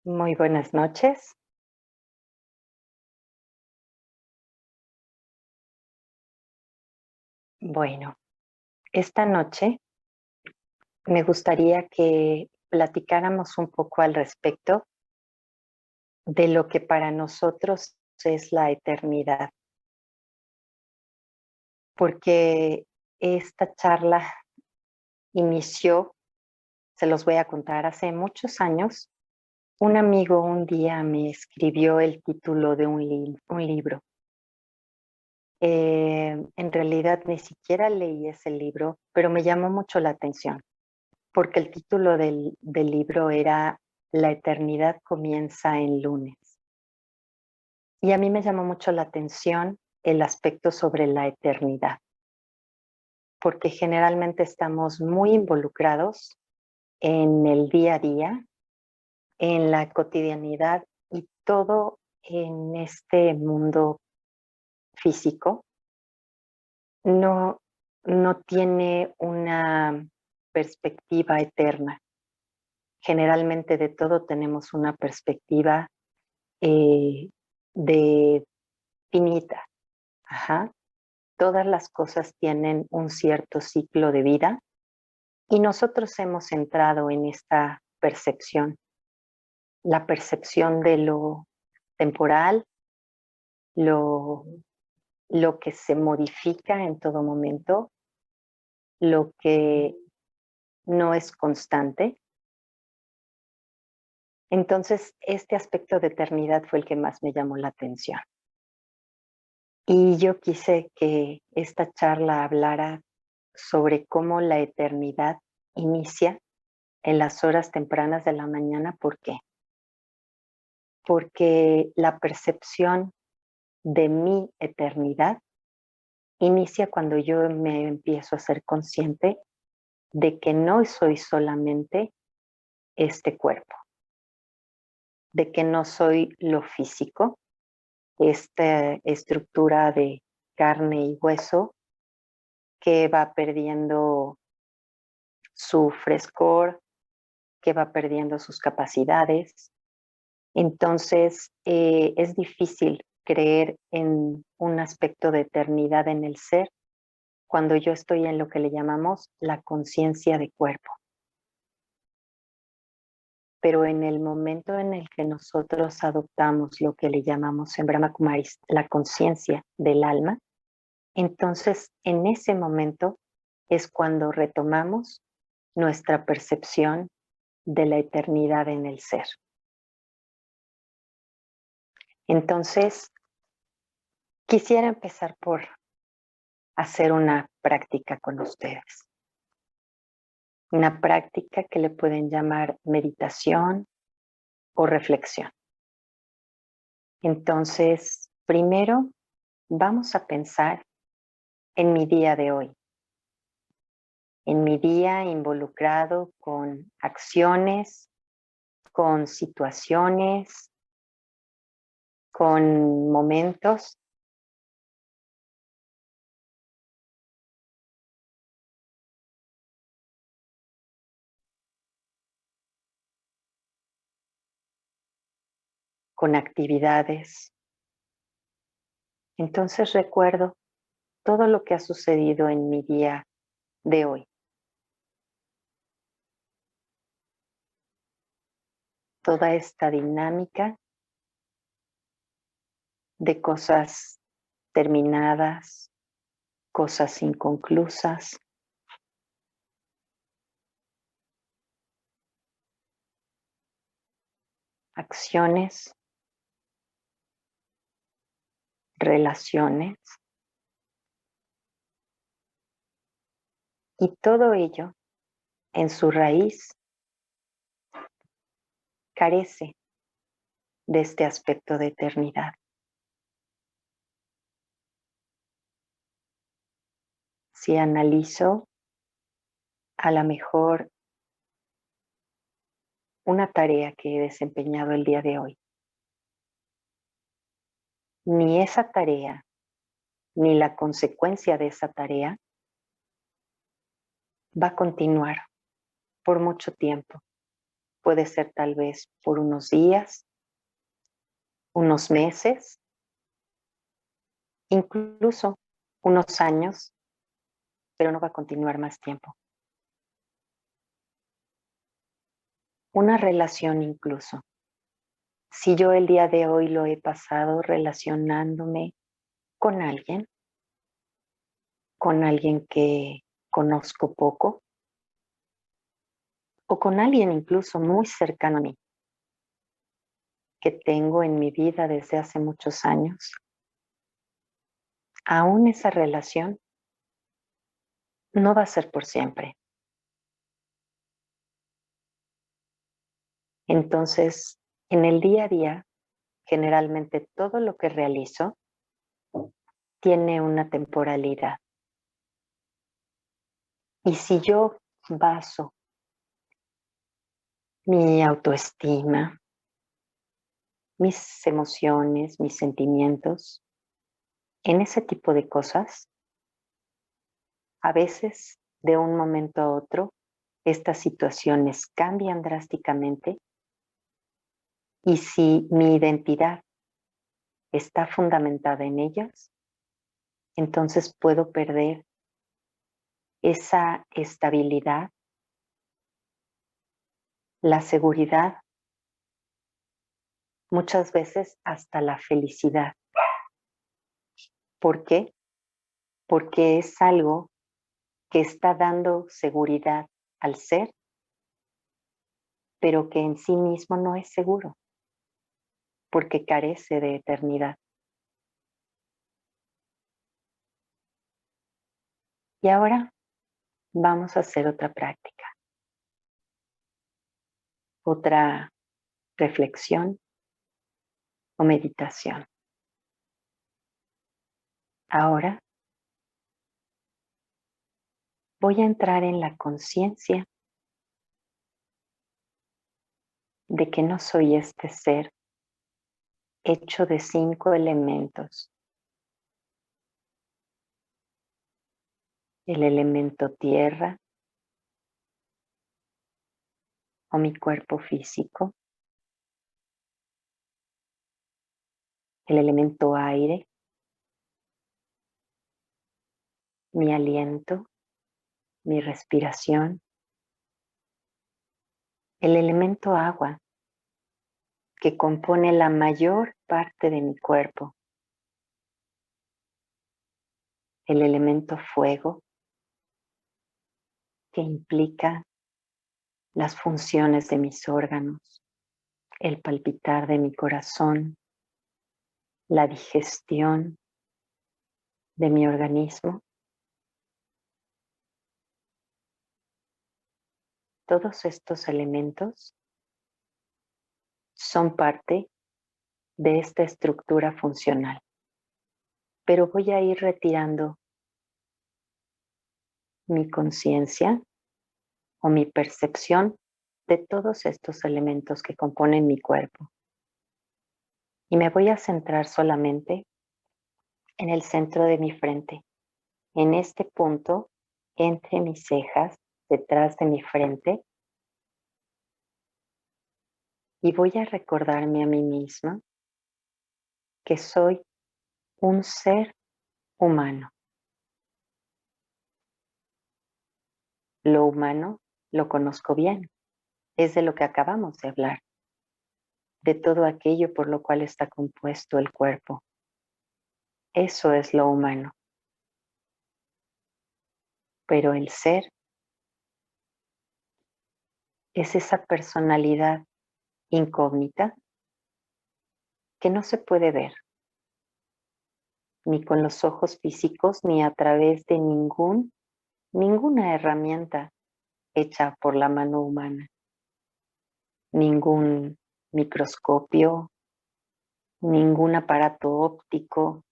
Muy buenas noches. Bueno, esta noche me gustaría que platicáramos un poco al respecto de lo que para nosotros es la eternidad, porque esta charla inició, se los voy a contar, hace muchos años. Un amigo un día me escribió el título de un libro. En realidad ni siquiera leí ese libro, pero me llamó mucho la atención porque el título del libro era La eternidad comienza en lunes. Y a mí me llamó mucho la atención el aspecto sobre la eternidad, porque generalmente estamos muy involucrados en el día a día, en la cotidianidad y todo en este mundo físico no, no tiene una perspectiva eterna. Generalmente de todo tenemos una perspectiva eh, de finita. Ajá. Todas las cosas tienen un cierto ciclo de vida y nosotros hemos entrado en esta percepción, la percepción de lo temporal, lo, lo que se modifica en todo momento, lo que no es constante. Entonces, este aspecto de eternidad fue el que más me llamó la atención. Y yo quise que esta charla hablara sobre cómo la eternidad inicia en las horas tempranas de la mañana. ¿Por qué? Porque la percepción de mi eternidad inicia cuando yo me empiezo a ser consciente de que no soy solamente este cuerpo, de que no soy lo físico, esta estructura de carne y hueso que va perdiendo su frescor, que va perdiendo sus capacidades. Entonces, es difícil creer en un aspecto de eternidad en el ser cuando yo estoy en lo que le llamamos la conciencia de cuerpo. Pero en el momento en el que nosotros adoptamos lo que le llamamos en Brahma Kumaris la conciencia del alma, entonces en ese momento es cuando retomamos nuestra percepción de la eternidad en el ser. Entonces, quisiera empezar por hacer una práctica con ustedes. Una práctica que le pueden llamar meditación o reflexión. Entonces, primero vamos a pensar en mi día de hoy, en mi día involucrado con acciones, con situaciones, con momentos. Con actividades. Entonces recuerdo todo lo que ha sucedido en mi día de hoy. Toda esta dinámica de cosas terminadas, cosas inconclusas, acciones, relaciones, y todo ello en su raíz carece de este aspecto de eternidad. Si analizo a lo mejor una tarea que he desempeñado el día de hoy, ni esa tarea, ni la consecuencia de esa tarea va a continuar por mucho tiempo. Puede ser tal vez por unos días, unos meses, incluso unos años, pero no va a continuar más tiempo. Una relación incluso. Si yo el día de hoy lo he pasado relacionándome con alguien que conozco poco, o con alguien incluso muy cercano a mí, que tengo en mi vida desde hace muchos años, aún esa relación no va a ser por siempre. Entonces, en el día a día, generalmente todo lo que realizo tiene una temporalidad. Y si yo baso mi autoestima, mis emociones, mis sentimientos en ese tipo de cosas, a veces de un momento a otro, estas situaciones cambian drásticamente y si mi identidad está fundamentada en ellas, entonces puedo perder esa estabilidad, la seguridad, muchas veces hasta la felicidad. ¿Por qué? Porque es algo que está dando seguridad al ser, pero que en sí mismo no es seguro, porque carece de eternidad. Y ahora vamos a hacer otra práctica, otra reflexión o meditación. Ahora voy a entrar en la conciencia de que no soy este ser hecho de 5 elementos. El elemento tierra o mi cuerpo físico, el elemento aire, mi aliento, mi respiración, el elemento agua, que compone la mayor parte de mi cuerpo, el elemento fuego, que implica las funciones de mis órganos, el palpitar de mi corazón, la digestión de mi organismo. Todos estos elementos son parte de esta estructura funcional, pero voy a ir retirando mi conciencia o mi percepción de todos estos elementos que componen mi cuerpo. Y me voy a centrar solamente en el centro de mi frente, en este punto entre mis cejas, detrás de mi frente, y voy a recordarme a mí misma que soy un ser humano. Lo humano lo conozco bien, es de lo que acabamos de hablar, de todo aquello por lo cual está compuesto el cuerpo. Eso es lo humano. Pero el ser es esa personalidad incógnita que no se puede ver, ni con los ojos físicos, ni a través de ninguna herramienta hecha por la mano humana, ningún microscopio, ningún aparato óptico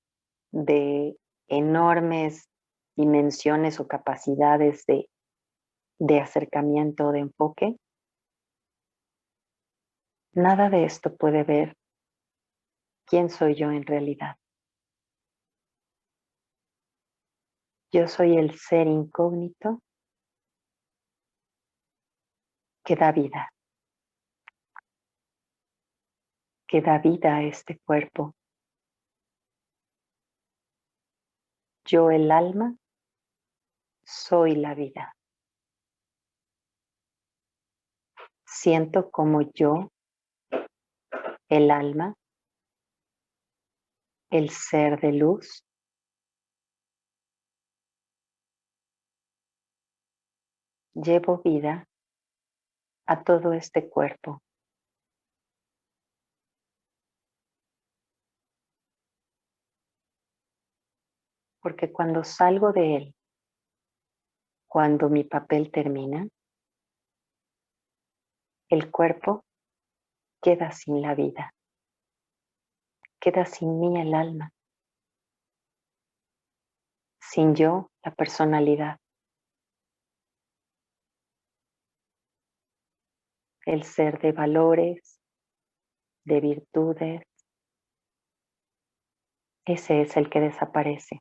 de enormes dimensiones o capacidades de acercamiento o de enfoque. Nada de esto puede ver quién soy yo en realidad. Yo soy el ser incógnito que da vida. que da vida a este cuerpo. Yo, el alma, soy la vida. Siento como yo, el alma, el ser de luz, llevo vida a todo este cuerpo. Porque cuando salgo de él, cuando mi papel termina, el cuerpo queda sin la vida, queda sin mí el alma, sin yo la personalidad, el ser de valores, de virtudes, ese es el que desaparece.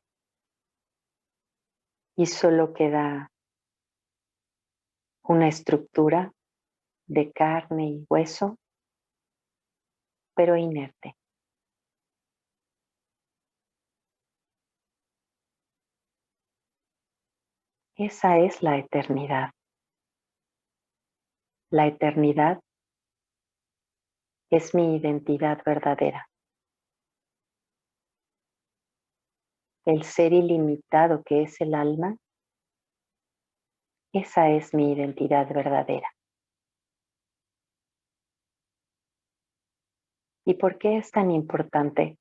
Y solo queda una estructura de carne y hueso, pero inerte. Esa es la eternidad. La eternidad es mi identidad verdadera. El ser ilimitado que es el alma, esa es mi identidad verdadera. ¿Y por qué es tan importante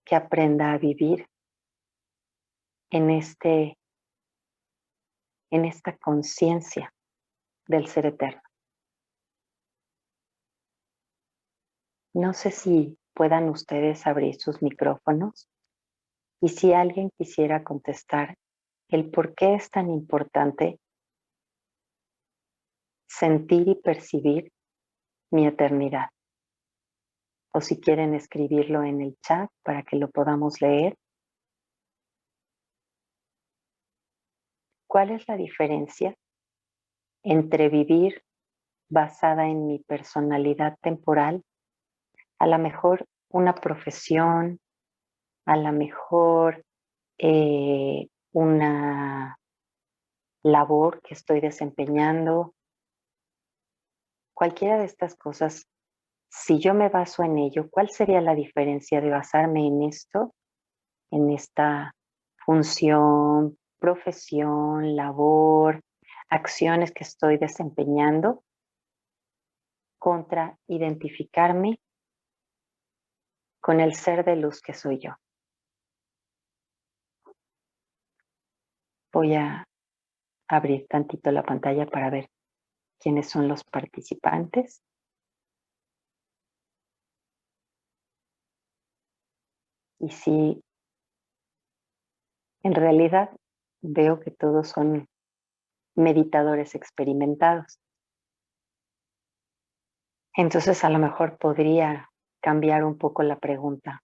que aprenda a vivir en esta conciencia del ser eterno? No sé si puedan ustedes abrir sus micrófonos y si alguien quisiera contestar el por qué es tan importante sentir y percibir mi eternidad. O si quieren escribirlo en el chat para que lo podamos leer. ¿Cuál es la diferencia entre vivir basada en mi personalidad temporal, a lo mejor una profesión, a lo mejor una labor que estoy desempeñando, cualquiera de estas cosas? Si yo me baso en ello, ¿cuál sería la diferencia de basarme en esto, en esta función, profesión, labor, acciones que estoy desempeñando, contra identificarme con el ser de luz que soy yo? Voy a abrir tantito la pantalla para ver quiénes son los participantes. Y sí, en realidad veo que todos son meditadores experimentados. Entonces a lo mejor podría cambiar un poco la pregunta.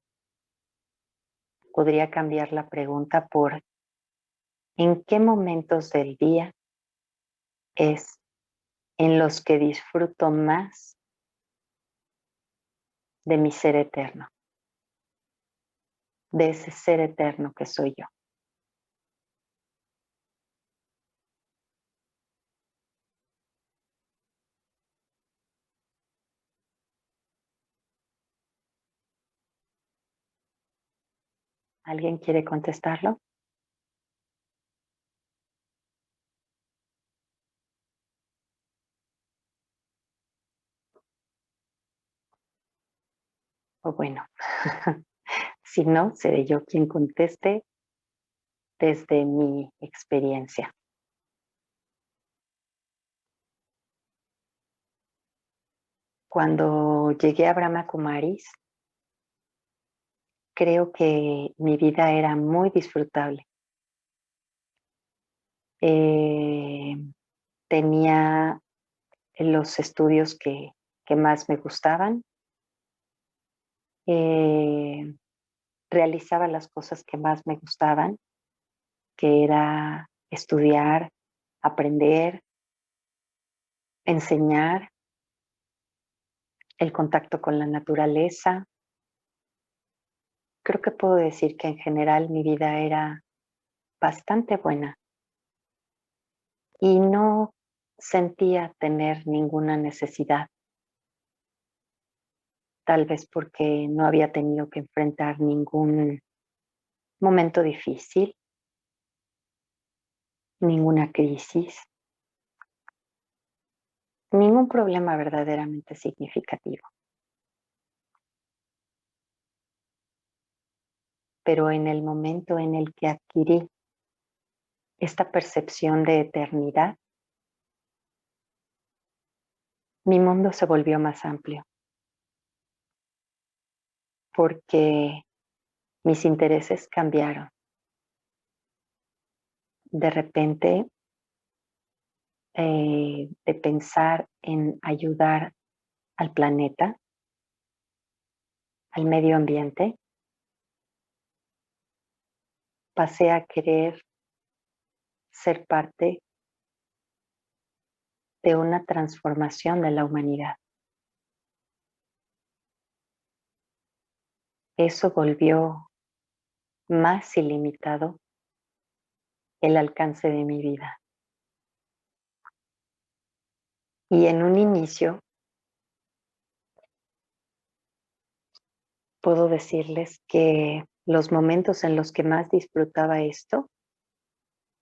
Podría cambiar la pregunta por ¿en qué momentos del día es en los que disfruto más de mi ser eterno, de ese ser eterno que soy yo? ¿Alguien quiere contestarlo? O bueno, si no, seré yo quien conteste desde mi experiencia. Cuando llegué a Brahma Kumaris, creo que mi vida era muy disfrutable. Eh, tenía los estudios que más me gustaban. Eh, realizaba las cosas que más me gustaban, que era estudiar, aprender, enseñar, el contacto con la naturaleza. Creo que puedo decir que en general mi vida era bastante buena y no sentía tener ninguna necesidad, tal vez porque no había tenido que enfrentar ningún momento difícil, ninguna crisis, ningún problema verdaderamente significativo. Pero en el momento en el que adquirí esta percepción de eternidad, mi mundo se volvió más amplio, porque mis intereses cambiaron. De repente, de pensar en ayudar al planeta, al medio ambiente, pasé a querer ser parte de una transformación de la humanidad. Eso volvió más ilimitado el alcance de mi vida. Y en un inicio puedo decirles que los momentos en los que más disfrutaba esto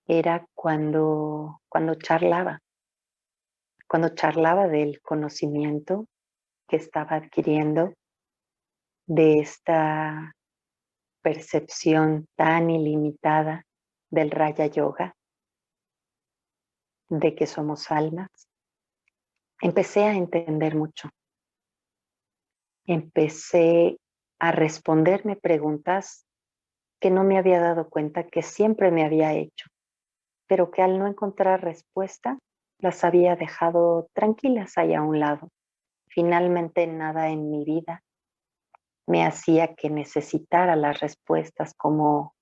era cuando charlaba del conocimiento que estaba adquiriendo, de esta percepción tan ilimitada del Raya Yoga, de que somos almas. Empecé a entender mucho. Empecé a responderme preguntas que no me había dado cuenta que siempre me había hecho, pero que al no encontrar respuesta las había dejado tranquilas ahí a un lado. Finalmente nada en mi vida me hacía que necesitara las respuestas como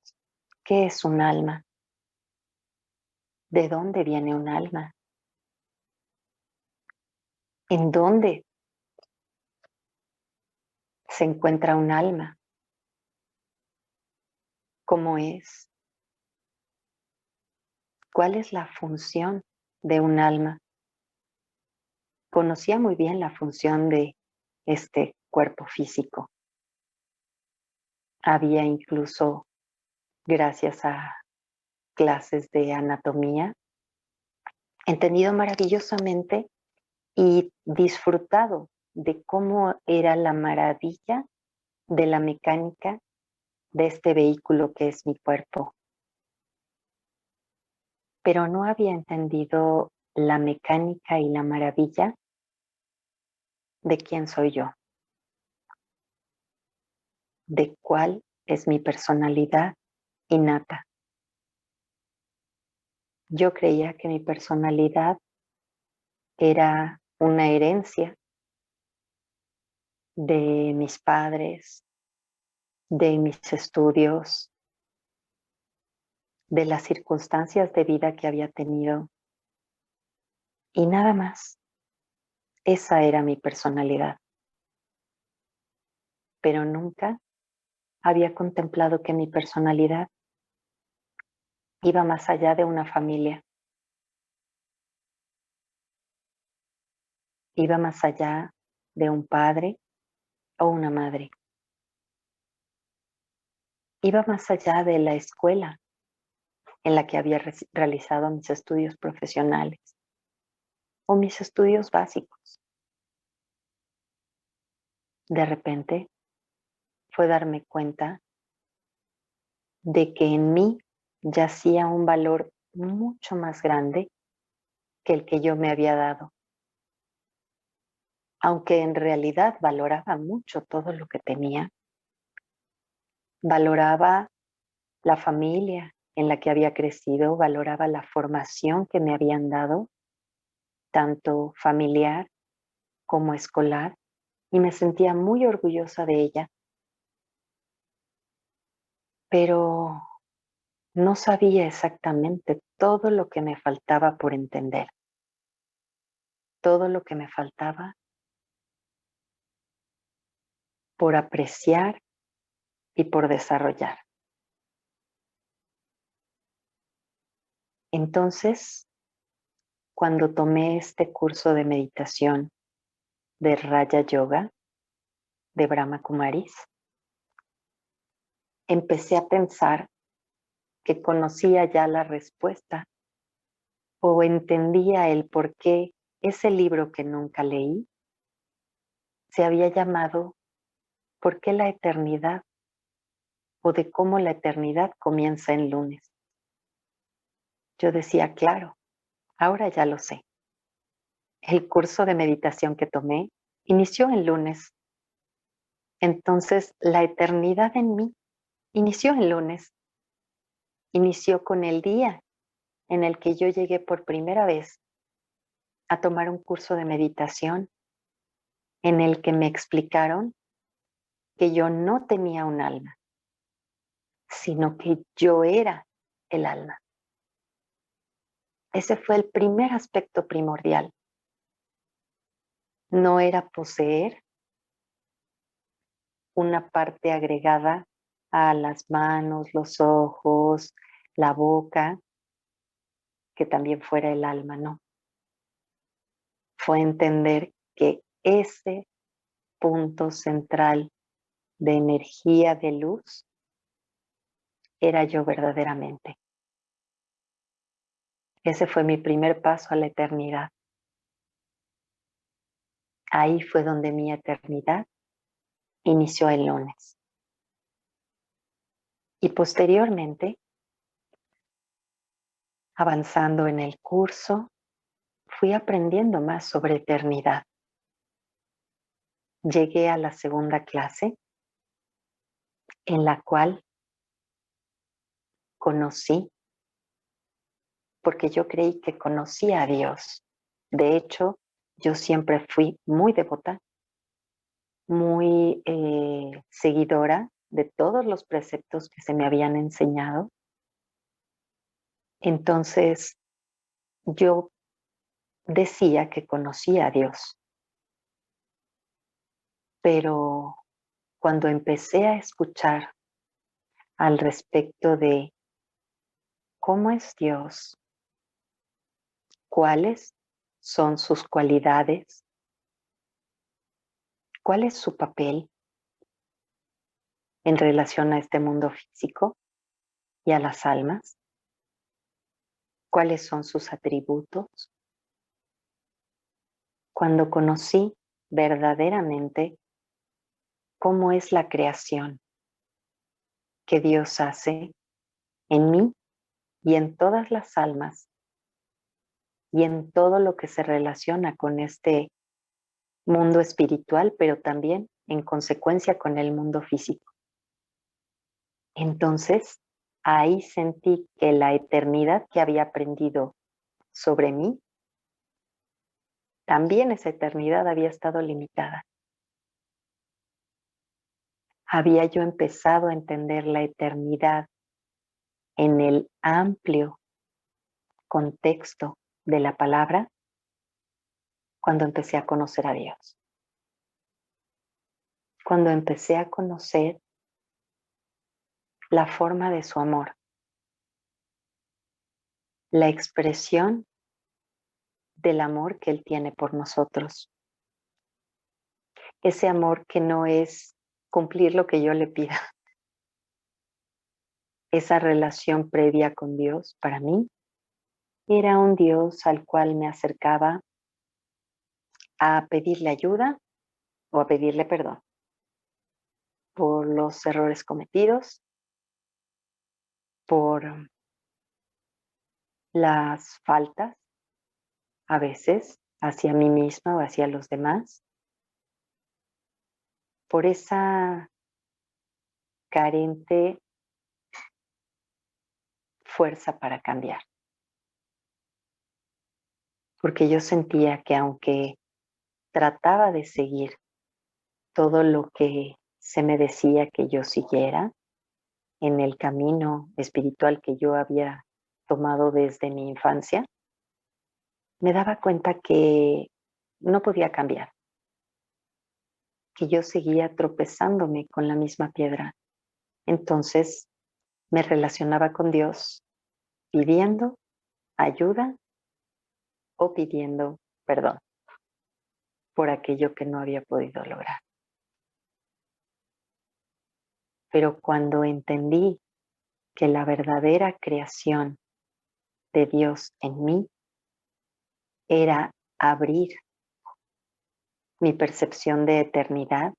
¿qué es un alma? ¿De dónde viene un alma? ¿En dónde se encuentra un alma? ¿Cómo es? ¿Cuál es la función de un alma? Conocía muy bien la función de este cuerpo físico. Había incluso, gracias a clases de anatomía, entendido maravillosamente y disfrutado de cómo era la maravilla de la mecánica de este vehículo que es mi cuerpo. Pero no había entendido la mecánica y la maravilla de quién soy yo, de cuál es mi personalidad innata. Yo creía que mi personalidad era una herencia de mis padres, de mis estudios, de las circunstancias de vida que había tenido y nada más. Esa era mi personalidad. Pero nunca había contemplado que mi personalidad iba más allá de una familia, iba más allá de un padre o una madre, iba más allá de la escuela en la que había realizado mis estudios profesionales o mis estudios básicos. De repente fue darme cuenta de que en mí yacía un valor mucho más grande que el que yo me había dado, aunque en realidad valoraba mucho todo lo que tenía. Valoraba la familia en la que había crecido, valoraba la formación que me habían dado, tanto familiar como escolar, y me sentía muy orgullosa de ella, pero no sabía exactamente todo lo que me faltaba por entender, todo lo que me faltaba por apreciar y por desarrollar. Entonces, cuando tomé este curso de meditación de Raja Yoga de Brahma Kumaris, empecé a pensar que conocía ya la respuesta o entendía el por qué ese libro que nunca leí se había llamado ¿Por qué la eternidad? O de cómo la eternidad comienza en lunes. Yo decía, claro, ahora ya lo sé. El curso de meditación que tomé inició en lunes. Entonces, la eternidad en mí inició en lunes. Inició con el día en el que yo llegué por primera vez a tomar un curso de meditación en el que me explicaron que yo no tenía un alma, sino que yo era el alma. Ese fue el primer aspecto primordial. No era poseer una parte agregada a las manos, los ojos, la boca, que también fuera el alma, no. Fue entender que ese punto central de energía de luz era yo verdaderamente. Ese fue mi primer paso a la eternidad. Ahí fue donde mi eternidad inició el lunes. Y posteriormente, avanzando en el curso, fui aprendiendo más sobre eternidad. Llegué a la segunda clase en la cual conocí, porque yo creí que conocía a Dios. De hecho, yo siempre fui muy devota, muy seguidora de todos los preceptos que se me habían enseñado. Entonces, yo decía que conocía a Dios, pero cuando empecé a escuchar al respecto de cómo es Dios, cuáles son sus cualidades, cuál es su papel en relación a este mundo físico y a las almas, cuáles son sus atributos. Cuando conocí verdaderamente cómo es la creación que Dios hace en mí y en todas las almas y en todo lo que se relaciona con este mundo espiritual, pero también en consecuencia con el mundo físico. Entonces, ahí sentí que la eternidad que había aprendido sobre mí, también esa eternidad había estado limitada. Había yo empezado a entender la eternidad en el amplio contexto de la palabra cuando empecé a conocer a Dios. Cuando empecé a conocer la forma de su amor, la expresión del amor que Él tiene por nosotros. Ese amor que no es cumplir lo que yo le pida. Esa relación previa con Dios, para mí, era un Dios al cual me acercaba a pedirle ayuda o a pedirle perdón por los errores cometidos, por las faltas, a veces, hacia mí misma o hacia los demás, por esa carente fuerza para cambiar. Porque yo sentía que aunque trataba de seguir todo lo que se me decía que yo siguiera en el camino espiritual que yo había tomado desde mi infancia, me daba cuenta que no podía cambiar, que yo seguía tropezándome con la misma piedra. Entonces me relacionaba con Dios pidiendo ayuda o pidiendo perdón por aquello que no había podido lograr. Pero cuando entendí que la verdadera creación de Dios en mí era abrir mi percepción de eternidad,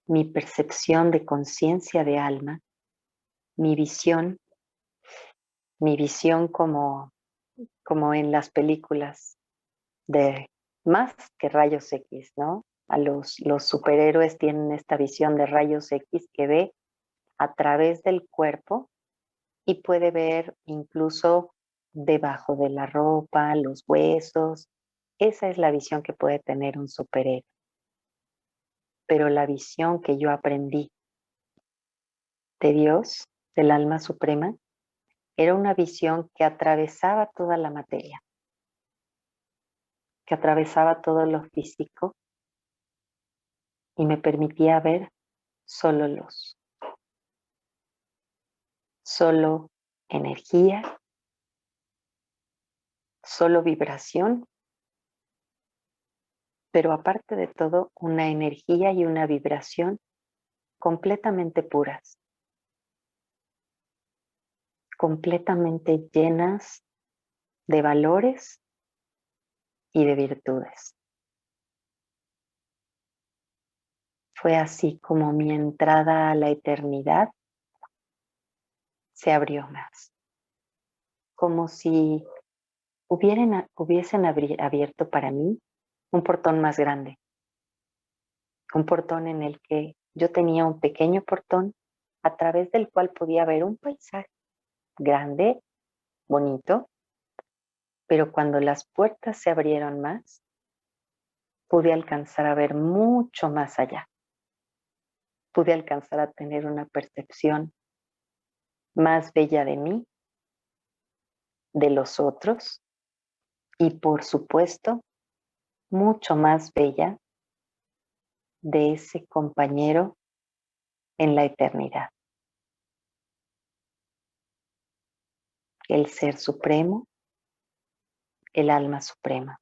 mi percepción de conciencia de alma, mi visión como en las películas de más que rayos X, ¿no? Los superhéroes tienen esta visión de rayos X que ve a través del cuerpo y puede ver incluso debajo de la ropa, los huesos. Esa es la visión que puede tener un superhéroe. Pero la visión que yo aprendí de Dios, del alma suprema, era una visión que atravesaba toda la materia, que atravesaba todo lo físico y me permitía ver solo luz, solo energía, solo vibración, pero aparte de todo, una energía y una vibración completamente puras, completamente llenas de valores y de virtudes. Fue así como mi entrada a la eternidad se abrió más, como si hubiesen abierto para mí un portón más grande, un portón en el que yo tenía un pequeño portón a través del cual podía ver un paisaje grande, bonito, pero cuando las puertas se abrieron más, pude alcanzar a ver mucho más allá. Pude alcanzar a tener una percepción más bella de mí, de los otros y, por supuesto, mucho más bella de ese compañero en la eternidad. El Ser Supremo, el Alma Suprema.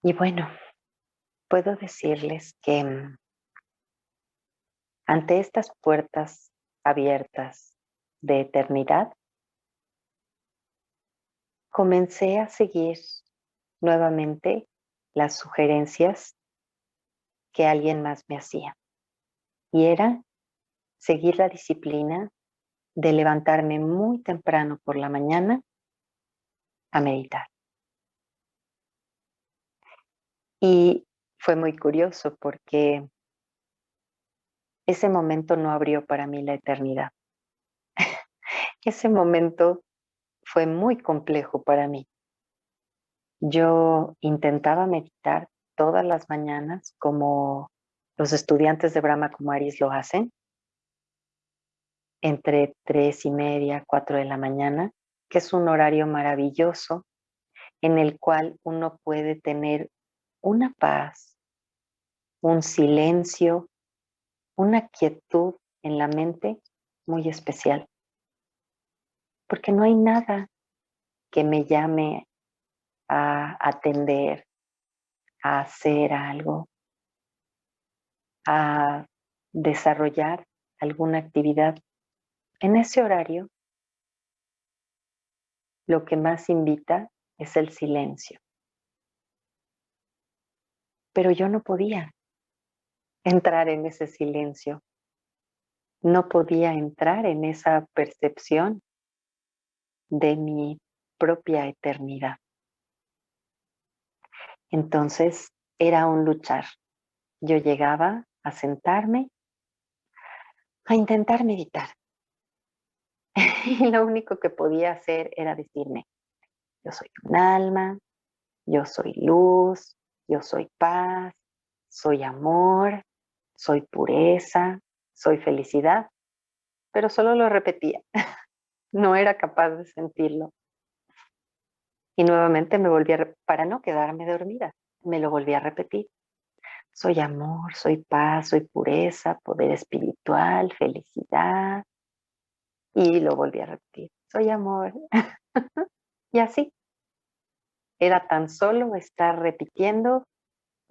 Y bueno, puedo decirles que ante estas puertas abiertas de eternidad, comencé a seguir nuevamente las sugerencias que alguien más me hacía. Y era seguir la disciplina de levantarme muy temprano por la mañana a meditar. Y fue muy curioso porque ese momento no abrió para mí la eternidad. Ese momento fue muy complejo para mí. Yo intentaba meditar todas las mañanas como los estudiantes de Brahma Kumaris lo hacen, entre 3:30, 4 de la mañana, que es un horario maravilloso en el cual uno puede tener una paz, un silencio, una quietud en la mente muy especial, porque no hay nada que me llame a atender, a hacer algo, a desarrollar alguna actividad. En ese horario, lo que más invita es el silencio. Pero yo no podía entrar en ese silencio, no podía entrar en esa percepción de mi propia eternidad. Entonces era un luchar. Yo llegaba a sentarme, a intentar meditar. Y lo único que podía hacer era decirme, yo soy un alma, yo soy luz, yo soy paz, soy amor, soy pureza, soy felicidad, pero solo lo repetía. No era capaz de sentirlo. Y nuevamente para no quedarme dormida, me lo volví a repetir. Soy amor, soy paz, soy pureza, poder espiritual, felicidad. Y lo volví a repetir. Soy amor. Y así, era tan solo estar repitiendo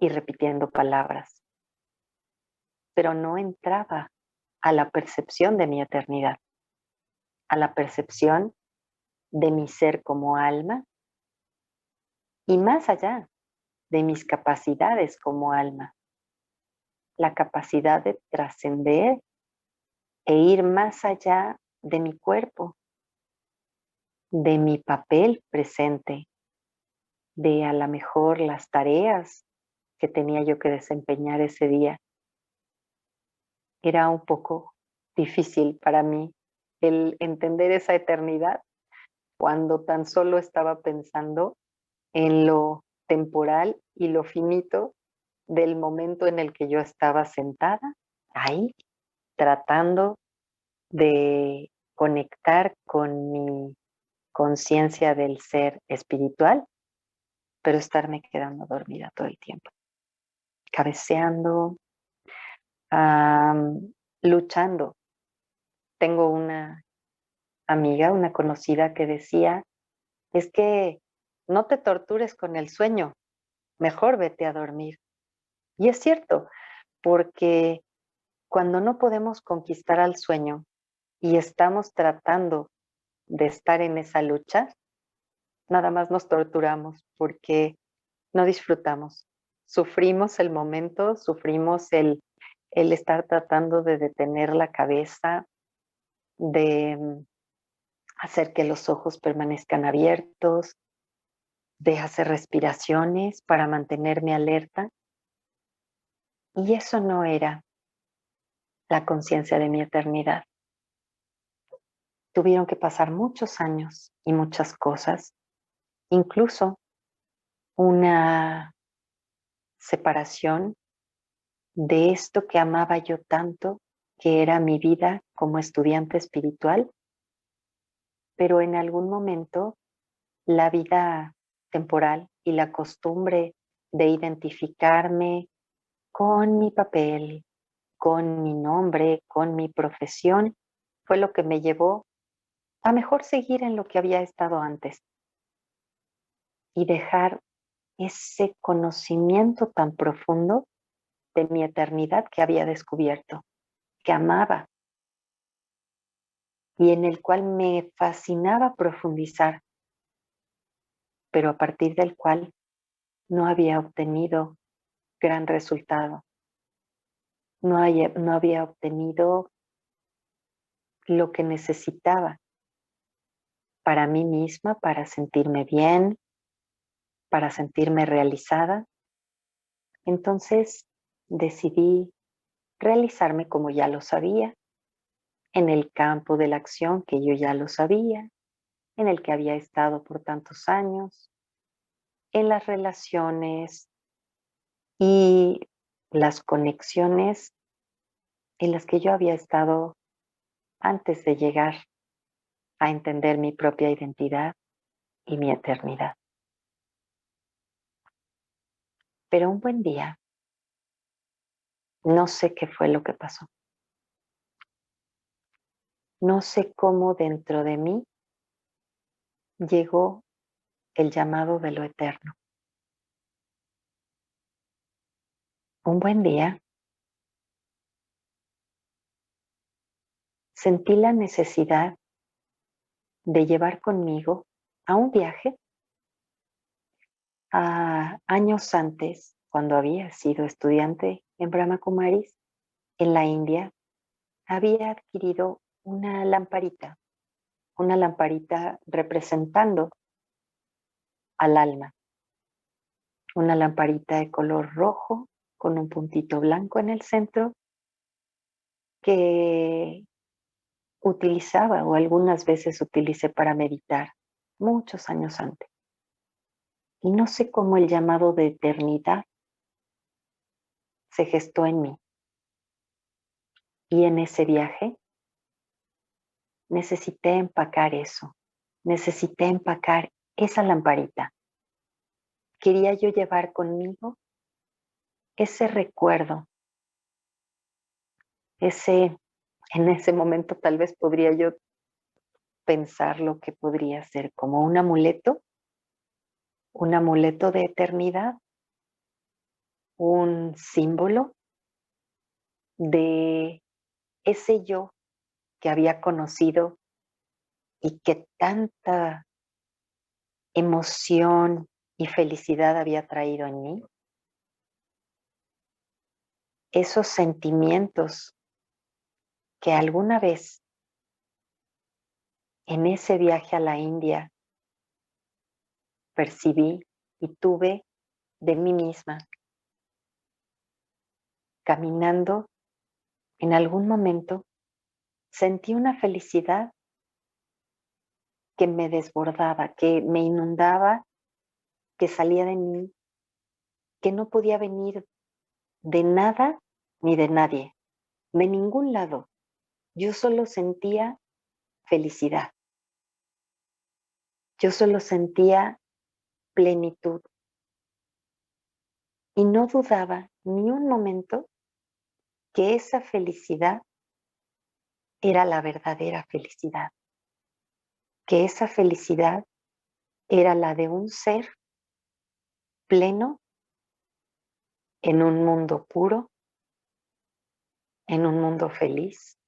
y repitiendo palabras, pero no entraba a la percepción de mi eternidad, a la percepción de mi ser como alma y más allá de mis capacidades como alma, la capacidad de trascender e ir más allá de mi cuerpo, de mi papel presente, de a lo mejor las tareas que tenía yo que desempeñar ese día. Era un poco difícil para mí el entender esa eternidad cuando tan solo estaba pensando en lo temporal y lo finito del momento en el que yo estaba sentada ahí, tratando de conectar con mi conciencia del ser espiritual, pero estarme quedando dormida todo el tiempo, cabeceando, luchando. Tengo una amiga, una conocida que decía, es que no te tortures con el sueño, mejor vete a dormir. Y es cierto, porque cuando no podemos conquistar al sueño y estamos tratando de estar en esa lucha, nada más nos torturamos porque no disfrutamos. Sufrimos el momento, sufrimos el estar tratando de detener la cabeza, de hacer que los ojos permanezcan abiertos, de hacer respiraciones para mantenerme alerta. Y eso no era la conciencia de mi eternidad. Tuvieron que pasar muchos años y muchas cosas, incluso una separación de esto que amaba yo tanto, que era mi vida como estudiante espiritual, pero en algún momento la vida temporal y la costumbre de identificarme con mi papel, con mi nombre, con mi profesión, fue lo que me llevó a mejor seguir en lo que había estado antes y dejar ese conocimiento tan profundo de mi eternidad que había descubierto, que amaba y en el cual me fascinaba profundizar, pero a partir del cual no había obtenido gran resultado, no había obtenido lo que necesitaba para mí misma, para sentirme bien, para sentirme realizada. Entonces decidí realizarme como ya lo sabía, en el campo de la acción que yo ya lo sabía, en el que había estado por tantos años, en las relaciones y las conexiones en las que yo había estado antes de llegar a entender mi propia identidad y mi eternidad. Pero un buen día, no sé qué fue lo que pasó. No sé cómo dentro de mí llegó el llamado de lo eterno. Un buen día sentí la necesidad de llevar conmigo a un viaje a años antes, cuando había sido estudiante en Brahma Kumaris, en la India, había adquirido una lamparita representando al alma, una lamparita de color rojo con un puntito blanco en el centro que utilizaba o algunas veces utilicé para meditar muchos años antes. Y no sé cómo el llamado de eternidad se gestó en mí. Y en ese viaje necesité empacar eso, necesité empacar esa lamparita. Quería yo llevar conmigo ese recuerdo, en ese momento tal vez podría yo pensar lo que podría ser como un amuleto de eternidad, un símbolo de ese yo que había conocido y que tanta emoción y felicidad había traído en mí. Esos sentimientos que alguna vez en ese viaje a la India percibí y tuve de mí misma, caminando, en algún momento sentí una felicidad que me desbordaba, que me inundaba, que salía de mí, que no podía venir de nada ni de nadie, de ningún lado. Yo solo sentía felicidad. Yo solo sentía plenitud y no dudaba ni un momento que esa felicidad era la verdadera felicidad, que esa felicidad era la de un ser pleno en un mundo puro, en un mundo feliz,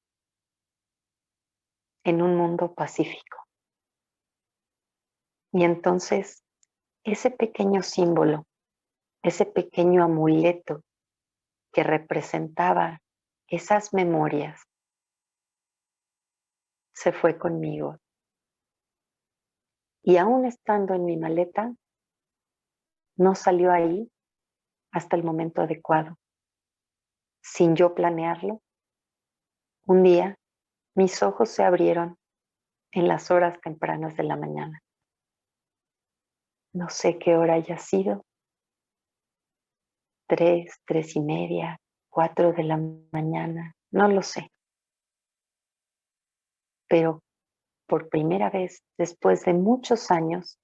en un mundo pacífico. Y entonces ese pequeño símbolo, ese pequeño amuleto que representaba esas memorias, se fue conmigo. Y aún estando en mi maleta, no salió ahí hasta el momento adecuado. Sin yo planearlo, un día mis ojos se abrieron en las horas tempranas de la mañana. No sé qué hora haya sido, 3:30, 4 de la mañana, no lo sé. Pero por primera vez, después de muchos años,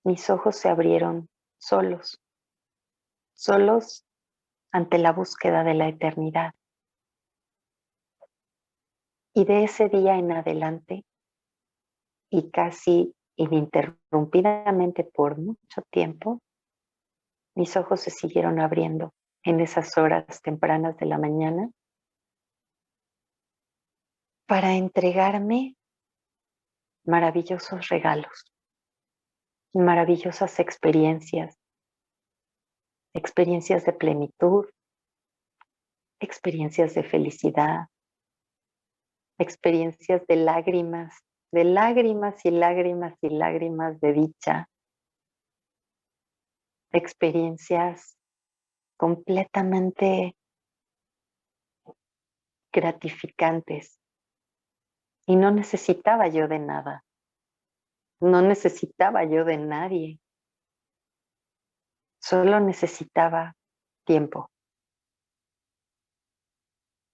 mis ojos se abrieron solos, solos ante la búsqueda de la eternidad. Y de ese día en adelante, y casi ininterrumpidamente por mucho tiempo, mis ojos se siguieron abriendo en esas horas tempranas de la mañana para entregarme maravillosos regalos, maravillosas experiencias, experiencias de plenitud, experiencias de felicidad, experiencias de lágrimas y lágrimas y lágrimas de dicha, experiencias completamente gratificantes. Y no necesitaba yo de nada, no necesitaba yo de nadie, solo necesitaba tiempo,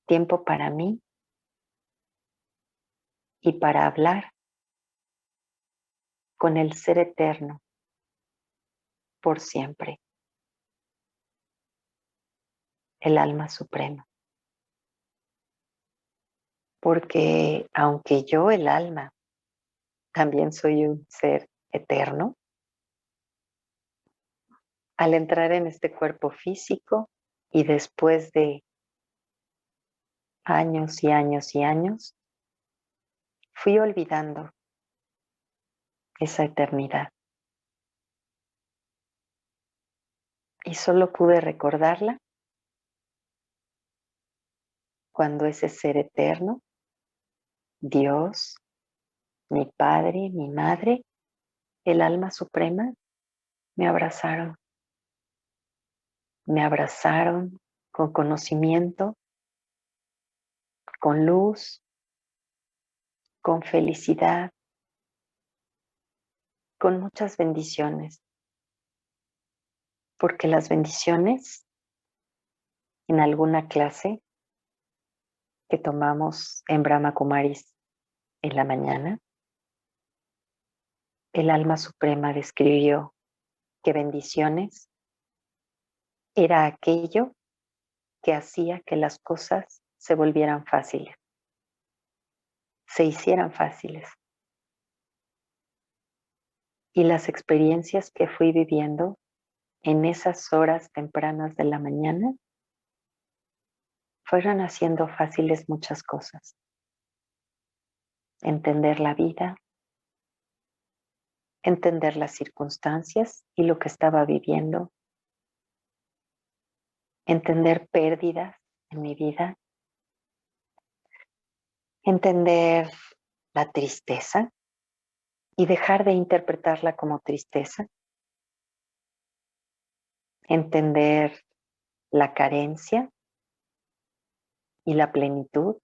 tiempo para mí y para hablar con el Ser Eterno por siempre, el alma suprema. Porque aunque yo, el alma, también soy un ser eterno, al entrar en este cuerpo físico y después de años y años y años, fui olvidando esa eternidad. Y solo pude recordarla cuando ese ser eterno, Dios, mi Padre, mi Madre, el alma suprema, me abrazaron. Me abrazaron con conocimiento, con luz, con felicidad, con muchas bendiciones. Porque las bendiciones, en alguna clase que tomamos en Brahma Kumaris en la mañana, el alma suprema describió que bendiciones era aquello que hacía que las cosas se volvieran fáciles, se hicieran fáciles. Y las experiencias que fui viviendo en esas horas tempranas de la mañana fueron haciendo fáciles muchas cosas. Entender la vida, entender las circunstancias y lo que estaba viviendo, entender pérdidas en mi vida, entender la tristeza y dejar de interpretarla como tristeza, entender la carencia y la plenitud.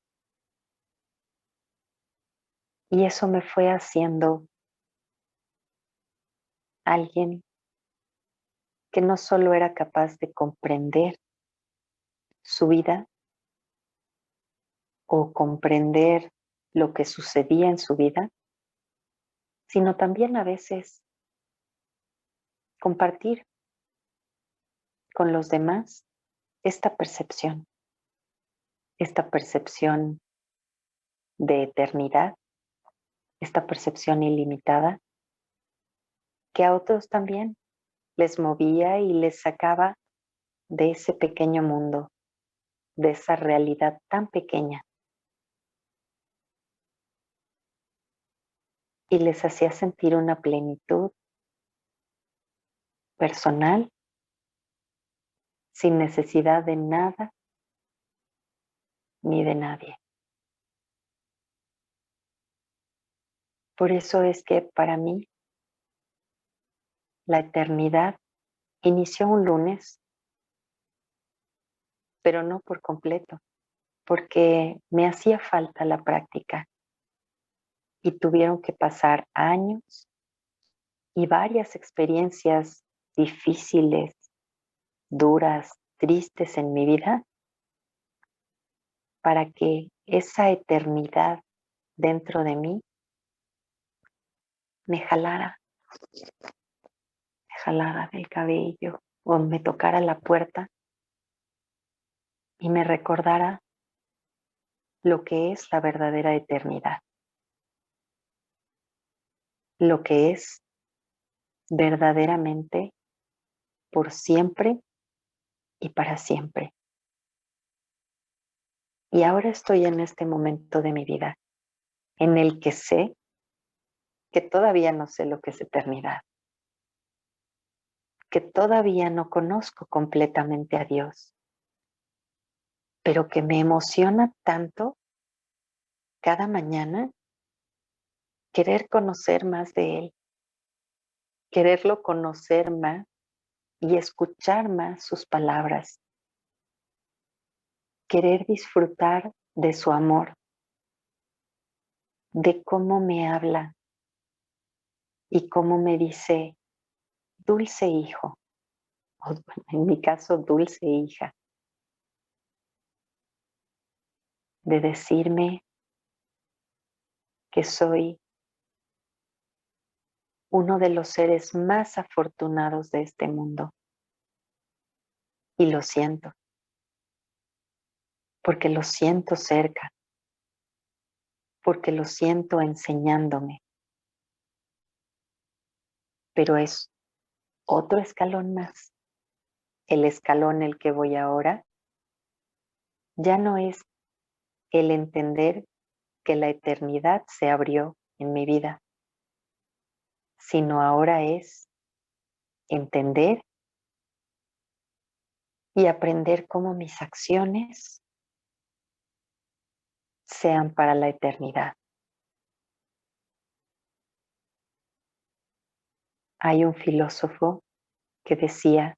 Y eso me fue haciendo alguien que no solo era capaz de comprender su vida o comprender lo que sucedía en su vida, sino también a veces compartir con los demás esta percepción de eternidad, esta percepción ilimitada, que a otros también les movía y les sacaba de ese pequeño mundo, de esa realidad tan pequeña, y les hacía sentir una plenitud personal sin necesidad de nada ni de nadie. Por eso es que para mí la eternidad inició un lunes, pero no por completo, porque me hacía falta la práctica y tuvieron que pasar años y varias experiencias difíciles, duras, tristes en mi vida para que esa eternidad dentro de mí me jalara del cabello o me tocara la puerta y me recordara lo que es la verdadera eternidad, lo que es verdaderamente por siempre y para siempre. Y ahora estoy en este momento de mi vida en el que sé que todavía no sé lo que es eternidad, que todavía no conozco completamente a Dios, pero que me emociona tanto cada mañana querer conocer más de Él, quererlo conocer más y escuchar más sus palabras, querer disfrutar de su amor, de cómo me habla y cómo me dice, dulce hijo, o en mi caso, dulce hija, de decirme que soy uno de los seres más afortunados de este mundo. Y lo siento, porque lo siento cerca, porque lo siento enseñándome, pero es otro escalón más. El escalón el que voy ahora ya no es el entender que la eternidad se abrió en mi vida, sino ahora es entender y aprender cómo mis acciones sean para la eternidad. Hay un filósofo que decía,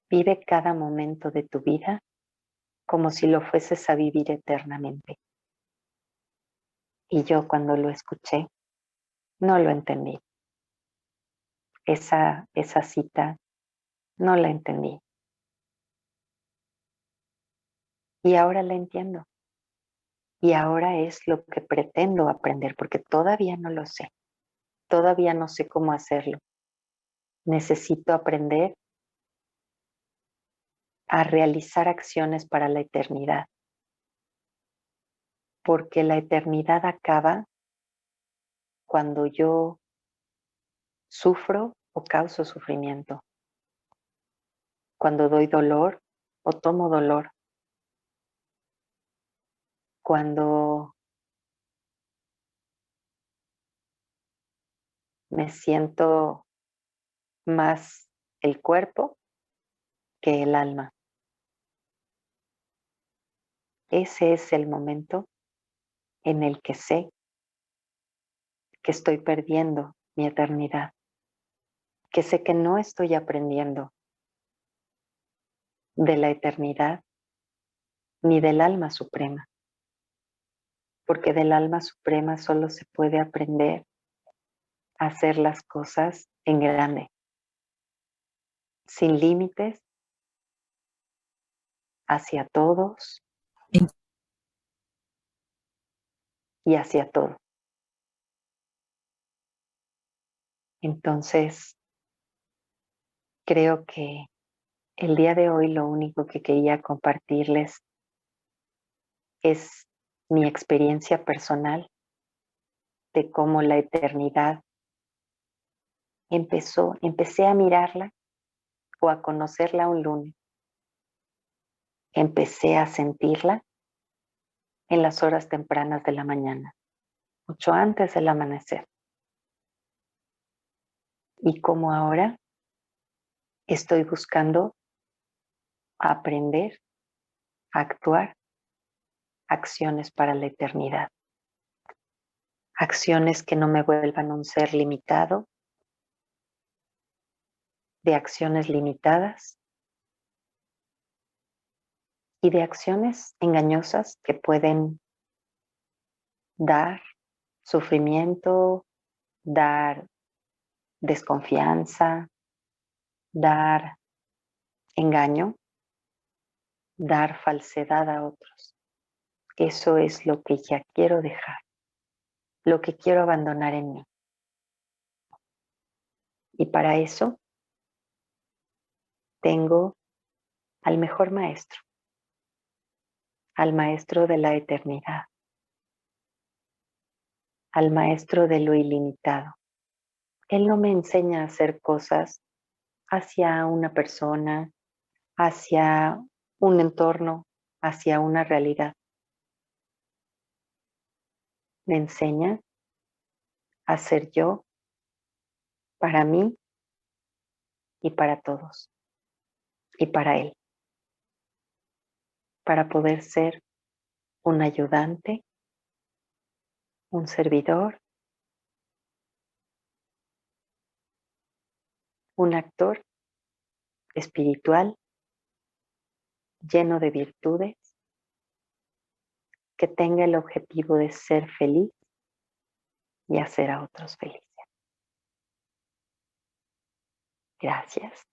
vive cada momento de tu vida como si lo fueses a vivir eternamente. Y yo cuando lo escuché, no lo entendí. Esa cita no la entendí. Y ahora la entiendo. Y ahora es lo que pretendo aprender, porque todavía no lo sé. Todavía no sé cómo hacerlo. Necesito aprender a realizar acciones para la eternidad, porque la eternidad acaba cuando yo sufro o causo sufrimiento, cuando doy dolor o tomo dolor, cuando me siento más el cuerpo que el alma. Ese es el momento en el que sé que estoy perdiendo mi eternidad, que sé que no estoy aprendiendo de la eternidad ni del alma suprema, porque del alma suprema solo se puede aprender a hacer las cosas en grande, sin límites, hacia todos En- y hacia todo. Entonces, creo que el día de hoy lo único que quería compartirles es mi experiencia personal de cómo la eternidad empecé a mirarla o a conocerla un lunes. Empecé a sentirla en las horas tempranas de la mañana, mucho antes del amanecer. Y como ahora estoy buscando aprender a actuar acciones para la eternidad. Acciones que no me vuelvan un ser limitado, de acciones limitadas y de acciones engañosas que pueden dar sufrimiento, dar desconfianza, dar engaño, dar falsedad a otros. Eso es lo que ya quiero dejar, lo que quiero abandonar en mí. Y para eso tengo al mejor maestro, al maestro de la eternidad, al maestro de lo ilimitado. Él no me enseña a hacer cosas hacia una persona, hacia un entorno, hacia una realidad. Me enseña a ser yo para mí y para todos y para él, para poder ser un ayudante, un servidor, un actor espiritual lleno de virtudes que tenga el objetivo de ser feliz y hacer a otros felices. Gracias.